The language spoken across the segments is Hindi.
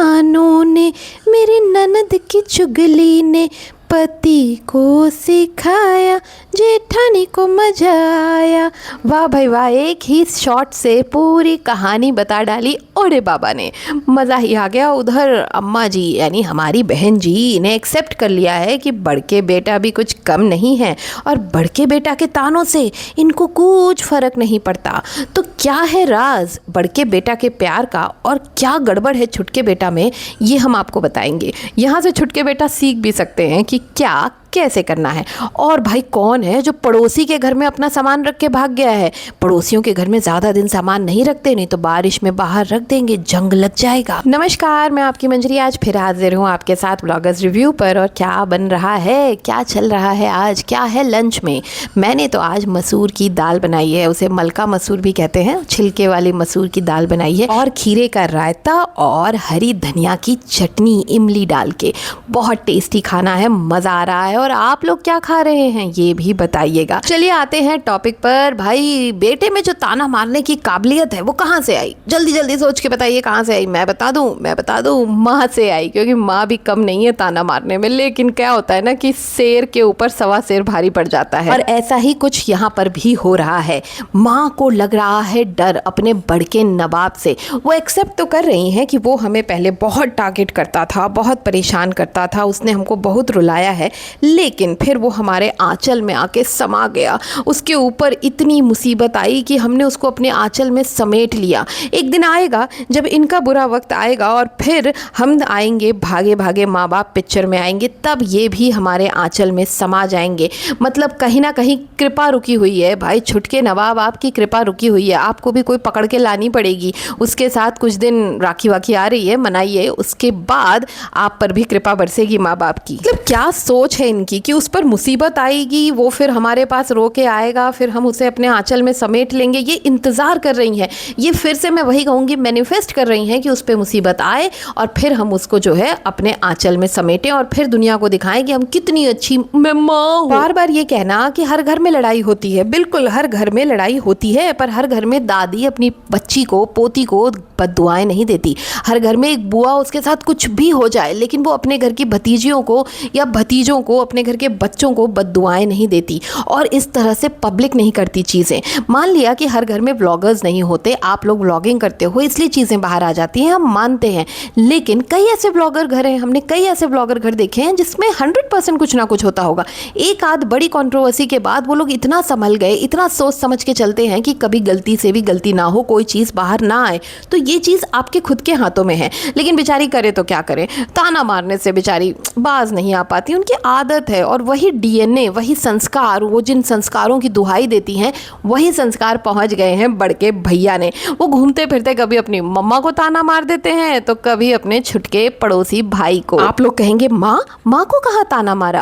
कानों ने, मेरी ननद की चुगली ने पति को सिखाया, जेठानी को मजा आया। वाह भाई वाह, एक ही शॉट से पूरी कहानी बता डाली ओरे बाबा ने, मज़ा ही आ गया। उधर अम्मा जी यानी हमारी बहन जी ने एक्सेप्ट कर लिया है कि बड़के बेटा भी कुछ कम नहीं है और बड़के बेटा के तानों से इनको कुछ फ़र्क नहीं पड़ता। तो क्या है राज बड़के बेटा के प्यार का और क्या गड़बड़ है छुटके बेटा में, ये हम आपको बताएंगे। यहाँ से छुटके बेटा सीख भी सकते हैं कि क्या कैसे करना है। और भाई कौन है जो पड़ोसी के घर में अपना सामान रख के भाग गया है? पड़ोसियों के घर में ज़्यादा दिन सामान नहीं रखते, नहीं तो बारिश में बाहर रख देंगे, जंग लग जाएगा। नमस्कार, मैं आपकी मंजरी आज फिर हाजिर हूँ आपके साथ ब्लॉगर्स रिव्यू पर। और क्या बन रहा है, क्या चल रहा है, आज क्या है लंच में? मैंने तो आज मसूर की दाल बनाई है, उसे मलका मसूर भी कहते हैं, छिलके वाली मसूर की दाल बनाई है और खीरे का रायता और हरी धनिया की चटनी इमली डाल के। बहुत टेस्टी खाना है, मज़ा आ रहा है। और आप लोग क्या खा रहे हैं ये भी बताइएगा। चलिए आते हैं टॉपिक पर। भाई बेटे में जो ताना मारने की काबिलियत है वो कहाँ से आई? जल्दी जल्दी सोच के बताइए कहाँ से आई। मैं बता दूं माँ से आई, क्योंकि माँ भी कम नहीं है ताना मारने में। लेकिन क्या होता है ना कि शेर के ऊपर सवा शेर भारी पड़ जाता है, और ऐसा ही कुछ यहाँ पर भी हो रहा है। माँ को लग रहा है डर अपने बड़के नवाब से। वो एक्सेप्ट तो कर रही हैं कि वो हमें पहले बहुत टारगेट करता था, बहुत परेशान करता था, उसने हमको बहुत रुलाया है, लेकिन फिर वो हमारे आंचल में आके समा गया। उसके ऊपर इतनी मुसीबत आई कि हमने उसको अपने आंचल में समेट लिया। एक दिन आएगा जब इनका बुरा वक्त आएगा और फिर हम आएंगे भागे भागे माँ बाप पिक्चर में आएंगे, तब ये भी हमारे आंचल में समा जाएंगे। मतलब कहीं ना कहीं कृपा रुकी हुई है भाई, छुटके नवाब आपकी कृपा रुकी हुई है। आपको भी कोई पकड़ के लानी पड़ेगी। उसके साथ कुछ दिन राखी वाखी आ रही है, मनाइए, उसके बाद आप पर भी कृपा बरसेगी माँ बाप की। मतलब क्या सोच है इनकी कि उस पर मुसीबत आएगी, वो फिर हमारे पास रो के आएगा, फिर हम उसे अपने आंचल में समेट लेंगे। ये इंतज़ार कर रही हैं, ये फिर से मैं वही कहूँगी मैनिफेस्ट कर रही हैं कि उस पर मुसीबत आए और फिर हम उसको जो है अपने आंचल में समेटें और फिर दुनिया को दिखाएं कि हम कितनी अच्छी मैं माँ हूँ। बार बार ये कहना कि हर घर में लड़ाई होती है, बिल्कुल हर घर में लड़ाई होती है, पर हर घर में दादी अपनी बच्ची को, पोती को बद्दुआएं नहीं देती। हर घर में एक बुआ, उसके साथ कुछ भी हो जाए लेकिन वो अपने घर की भतीजियों को या भतीजों को, अपने घर के बच्चों को बद्दुआएं नहीं देती। और इस तरह से पब्लिक नहीं करती चीज़ें। मान लिया कि हर घर में व्लॉगर्स नहीं होते, आप लोग व्लॉगिंग करते हो इसलिए चीज़ें बाहर आ जाती हैं, हम मानते हैं। लेकिन कई ऐसे व्लॉगर घर हैं, हमने कई ऐसे व्लॉगर घर देखे हैं जिसमें 100% कुछ ना कुछ होता होगा। एक आध बड़ी कंट्रोवर्सी के बाद वो लोग इतना संभल गए, इतना सोच समझ के चलते हैं कि कभी गलती से भी गलती ना हो, कोई चीज़ बाहर ना आए। तो ये चीज़ आपके खुद के हाथों में है। लेकिन बेचारी करे तो क्या करे, ताना मारने से बेचारी बाज नहीं आ पाती, उनकी आदत है। और वही डीएनए, वही संस्कार, वो जिन संस्कारों की दुहाई देती हैं वही संस्कार पहुंच गए हैं बड़के भैया ने। वो घूमते फिरते कभी अपनी मम्मा को ताना मार देते हैं तो कभी अपने छुटके पड़ोसी भाई को। आप लोग कहेंगे माँ को कहाँ ताना मारा?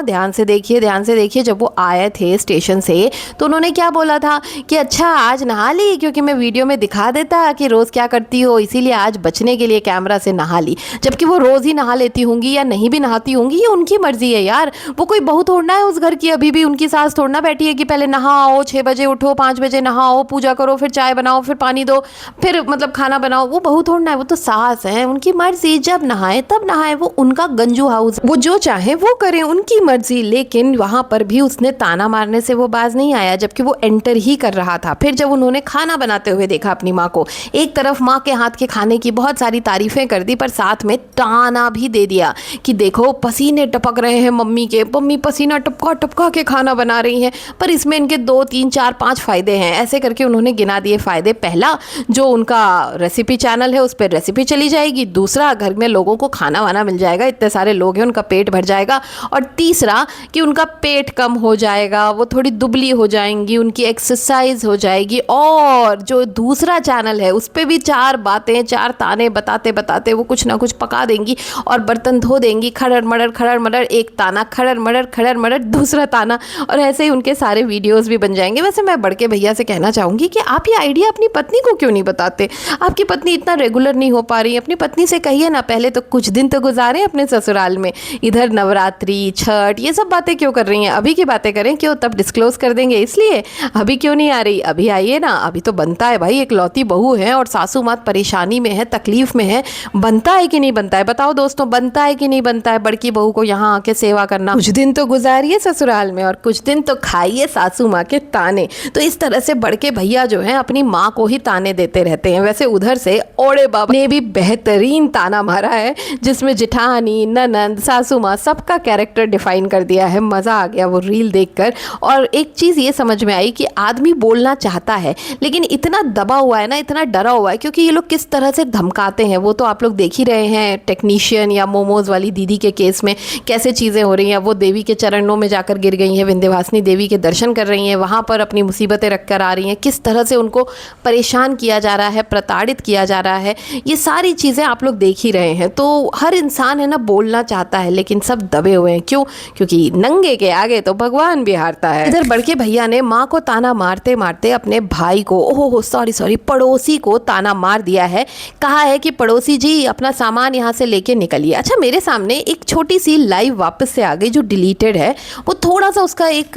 ध्यान से देखिए, जब वो आए थे स्टेशन से तो उन्होंने क्या बोला था कि अच्छा आज नहा ली, क्योंकि मैं वीडियो में दिखा देता कि रोज़ क्या करती हो, इसीलिए आज बचने के लिए कैमरा से नहा ली। जबकि वो रोज़ ही नहा लेती होंगी या नहीं भी नहाती होंगी, ये उनकी मर्जी है यार। वो कोई बहू थोड़ना है उस घर की, अभी भी उनकी सास थोड़ना बैठी है कि पहले नहाओ, 6 बजे उठो, 5 बजे नहाओ, पूजा करो, फिर चाय बनाओ, फिर पानी दो, फिर मतलब खाना बनाओ। वो बहू थोड़ना है, वो तो सास है, उनकी मर्जी, जब नहाए तब नहाए, वो उनका गंजू हाउस, वो जो चाहे वो करें, उनकी मर्जी। लेकिन वहां पर भी उसने ताना मारने से वो बाज नहीं आया, जबकि वो एंटर ही कर रहा था। फिर जब उन्होंने खाना बनाते हुए देखा अपनी माँ को, एक तरफ माँ के हाथ के खाने की बहुत सारी तारीफें कर दी, पर साथ में ताना भी दे दिया कि देखो पसीने टपक रहे हैं मम्मी के, मम्मी पसीना टपका टपका के खाना बना रही हैं, पर इसमें इनके 2 3 4 5 फायदे हैं। ऐसे करके उन्होंने गिना दिए फायदे। पहला, जो उनका रेसिपी चैनल है उस पर रेसिपी चली जाएगी। दूसरा, घर में लोगों को खाना वाना मिल जाएगा, इतने सारे लोग हैं, उनका पेट भर जाएगा। और तीसरा कि उनका पेट कम हो जाएगा, वो थोड़ी दुबली हो जाएंगी, उनकी एक्सरसाइज हो जाएगी। और जो दूसरा चैनल है उस पर भी 4 बातें, 4 ताने बताते बताते वो कुछ ना कुछ पका देंगी और बर्तन धो देंगी। खड़र मड़र एक ताना ताना, खड़र मड़र दूसरा ताना, और ऐसे ही उनके सारे वीडियोस भी बन जाएंगे। वैसे मैं बड़के भैया से कहना चाहूँगी कि आप ये आइडिया अपनी पत्नी को क्यों नहीं बताते? आपकी पत्नी इतना रेगुलर नहीं हो पा रही, अपनी पत्नी से कहिए ना, पहले तो कुछ दिन तो गुजारे अपने ससुराल में, इधर नवरात्रि, छठ, ये सब बातें क्यों कर रही हैं? अभी की बातें करें क्यों? तब डिस्क्लोज कर देंगे, इसलिए अभी क्यों नहीं आ रही? अभी आइए ना, अभी तो बनता है भाई, एक लौती बहू है और सासू माँ परेशानी में है, तकलीफ में है, बनता है कि नहीं बनता है? बताओ दोस्तों, बनता है कि नहीं बनता है बड़की बहू को यहाँ आके सेवा करना? कुछ दिन तो गुजारिए ससुराल में और कुछ दिन तो खाइए सासू माँ के ताने। तो इस तरह से बड़के भैया जो हैं अपनी माँ को ही ताने देते रहते हैं। वैसे उधर से ओड़े बाबा ने भी बेहतरीन ताना मारा है, जिसमें जिठानी, ननंद, सासू माँ सबका कैरेक्टर डिफाइन कर दिया है। मज़ा आ गया वो रील देखकर। और एक चीज़ ये समझ में आई कि आदमी बोलना चाहता है लेकिन इतना दबा हुआ है ना, इतना डरा हुआ है, क्योंकि ये लोग किस तरह से धमकाते हैं वो तो आप लोग देख ही रहे हैं। टेक्नीशियन या मोमोज वाली दीदी के केस में कैसे चीज़ें हो रही हैं। वो देवी के चरणों में जाकर गिर गई हैं, विंध्यवासिनी देवी के दर्शन कर रही हैं, वहाँ पर अपनी मुसीबतें रख कर आ रही हैं। किस तरह से उनको परेशान किया जा रहा है, प्रताड़ित किया जा रहा है, ये सारी चीज़ें आप लोग देख ही रहे हैं। तो हर इंसान है ना बोलना चाहता है लेकिन सब दबे हुए हैं। क्यों? क्योंकि नंगे के आगे तो भगवान भी हारता है। इधर बड़के भैया ने माँ को ताना मारते मारते अपने भाई को, ओहो सॉरी पड़ोसी को ताना मार दिया है। कहा है कि पड़ोसी जी अपना सामान यहाँ से लेके निकलिए। अच्छा, मेरे सामने एक छोटी सी लाइव वापस से आ गई जो डिलीटेड है, वो थोड़ा सा उसका एक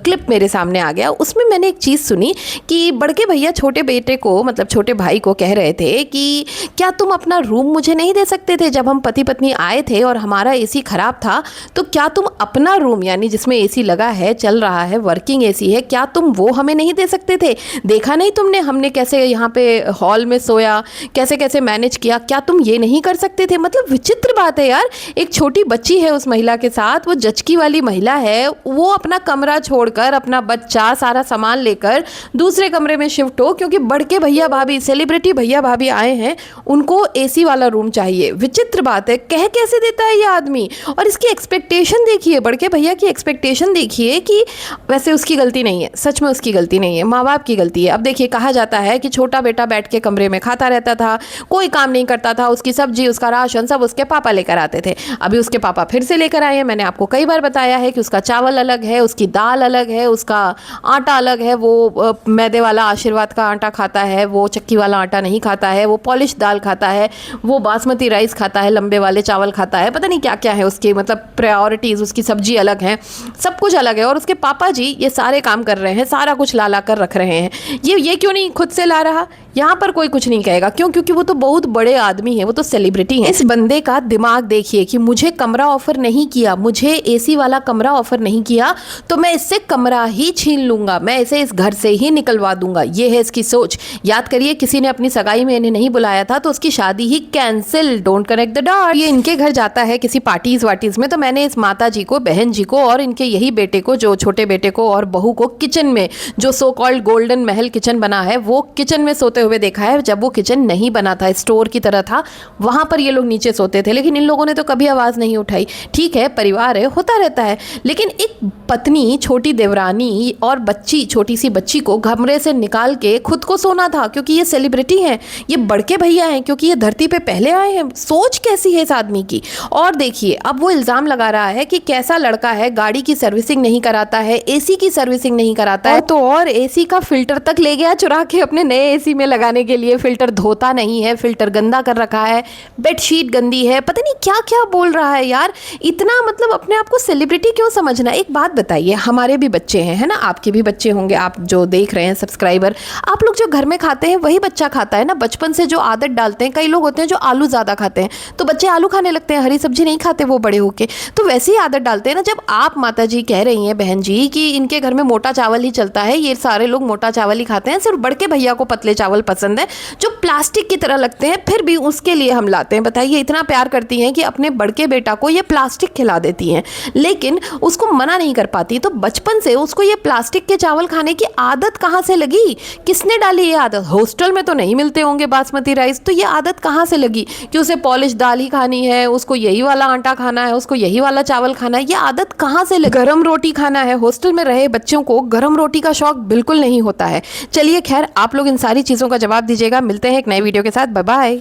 क्लिप मेरे सामने आ गया। उसमें मैंने एक चीज़ सुनी कि बड़के भैया छोटे बेटे को, मतलब छोटे भाई को कह रहे थे कि क्या तुम अपना रूम मुझे नहीं दे सकते थे? जब हम पति पत्नी आए थे और हमारा एसी खराब था तो क्या तुम अपना रूम, यानी जिसमें एसी लगा है, चल रहा है, वर्किंग एसी है, क्या तुम वो हमें नहीं दे सकते थे? देखा नहीं तुमने हमने कैसे यहाँ पे हॉल में सोया, कैसे कैसे मैनेज किया, क्या तुम ये नहीं कर सकते थे? मतलब विचित्र बात है यार। एक छोटी बच्ची है उस महिला के साथ, वो जचकी वाली महिला है, वो अपना कमरा छोड़कर, अपना बच्चा, सारा सामान लेकर दूसरे कमरे में शिफ्ट हो क्योंकि बड़के भैया भाभी, सेलिब्रिटी भैया भाभी आए हैं, उनको एसी वाला रूम चाहिए। विचित्र बात है, कह कैसे देता है ये आदमी? और इसकी एक्सपेक्टेशन देखिए, बड़के भैया की एक्सपेक्टेशन देखिए कि वैसे उसकी गलती नहीं है, सच में उसकी गलती नहीं है, माँ बाप की गलती है। अब देखिए, कहा जाता है कि छोटा बेटा बैठ के कमरे में खाता रहता था, कोई काम नहीं करता था, उसकी सब्जी, उसका राशन सब उसके पापा लेकर आते थे। अभी उसके पापा फिर से लेकर आए हैं। मैंने आपको कई बार बताया है कि उसका चावल अलग है, उसकी दाल अलग है, उसका आटा अलग है। वो मैदे वाला आशीर्वाद का आटा खाता है, वो चक्की वाला आटा नहीं खाता है, वो पॉलिश दाल खाता है, वो बासमती राइस खाता है, लंबे वाले चावल खाता है, पता नहीं क्या क्या है उसके, मतलब प्रायोरिटीज़, उसकी सब्जी अलग है, सब कुछ अलग है। और उसके पापा जी ये सारे काम कर रहे हैं, सारा कुछ ला कर रख रहे हैं। ये क्यों नहीं खुद से ला रहा? यहाँ पर कोई कुछ नहीं कहेगा। क्यों? क्योंकि वो तो बहुत बड़े आदमी हैं, वो तो सेलिब्रिटी हैं। इस बंदे का दिमाग देखिए कि मुझे कमरा ऑफर नहीं किया, मुझे एसी वाला कमरा ऑफर नहीं किया तो मैं इससे कमरा ही छीन लूंगा, मैं इसे इस घर से ही निकलवा दूंगा। ये है इसकी सोच। याद करिए, किसी ने अपनी सगाई में इन्हें नहीं बुलाया था तो उसकी शादी ही cancel. Don't connect the dot. ये इनके घर जाता है किसी पार्टीज वार्टीज में, तो मैंने इस माता जी को, बहन जी को और इनके यही बेटे को, जो छोटे बेटे को और बहू को किचन में, जो सो कॉल्ड गोल्डन महल किचन बना है, वो किचन में सोते हुए देखा है। जब वो किचन नहीं बना था, स्टोर की तरह था, वहां पर ये लोग नीचे सोते थे, लेकिन इन लोगों ने तो कभी आवाज नहीं उठाई। ठीक है, परिवार है, होता रहता है, लेकिन एक पत्नी, छोटी देवरानी और बच्ची, छोटी सी बच्ची को कमरे से निकाल के खुद को सोना था, क्योंकि ये सेलिब्रिटी हैं, ये बड़के भैया हैं, क्योंकि ये धरती पे पहले आए हैं। सोच कैसी है इस आदमी की। और देखिए, अब वो इल्जाम लगा रहा है कि कैसा लड़का है, गाड़ी की सर्विसिंग नहीं कराता है, एसी की सर्विसिंग नहीं कराता है, तो और एसी का फिल्टर तक ले गया चुरा के अपने नए एसी में लगाने के लिए। फिल्टर धोता नहीं है, फिल्टर गंदा कर रखा है, बेडशीट गंदी है, पता नहीं क्या क्या बोल रहा है यार। इतना मतलब अपने आप को सेलिब्रिटी क्यों समझना? एक बात बताइए, हमारे भी बच्चे हैं, है ना, आपके भी बच्चे होंगे, आप जो देख रहे हैं सब्सक्राइबर, आप लोग जो घर में खाते हैं वही बच्चा खाता है ना। बचपन से जो आदत डालते हैं, कई लोग होते हैं जो आलू ज़्यादा खाते हैं तो बच्चे आलू खाने लगते हैं, हरी सब्जी नहीं खाते वो बड़े होके, तो वैसे ही आदत डालते हैं ना। जब आप माता जी कह रही हैं, बहन जी, कि इनके घर में मोटा चावल ही चलता है, ये सारे लोग मोटा चावल ही खाते हैं, सिर्फ बड़के भैया को पतले चावल पसंद है जो प्लास्टिक की तरह लगते हैं, फिर भी उसके लिए हम लाते हैं। बताइए, इतना प्यार करती हैं कि अपने बड़के बेटा को ये प्लास्टिक खिला देती हैं, लेकिन उसको मना नहीं कर पाती। तो बचपन से उसको ये प्लास्टिक के चावल खाने की आदत कहाँ से लगी? किसने डाली ये आदत? हॉस्टल में तो नहीं मिलते होंगे बासमती राइस, तो ये आदत कहाँ से लगी कि उसे पॉलिश दाल ही खानी है, उसको यही वाला आटा खाना है, उसको यही वाला चावल खाना है? ये आदत कहाँ से लगी? गरम रोटी खाना है। हॉस्टल में रहे बच्चों को गरम रोटी का शौक बिल्कुल नहीं होता है। चलिए खैर, आप लोग इन सारी चीज़ों का जवाब दीजिएगा। मिलते हैं एक नए वीडियो के साथ। Bye bye.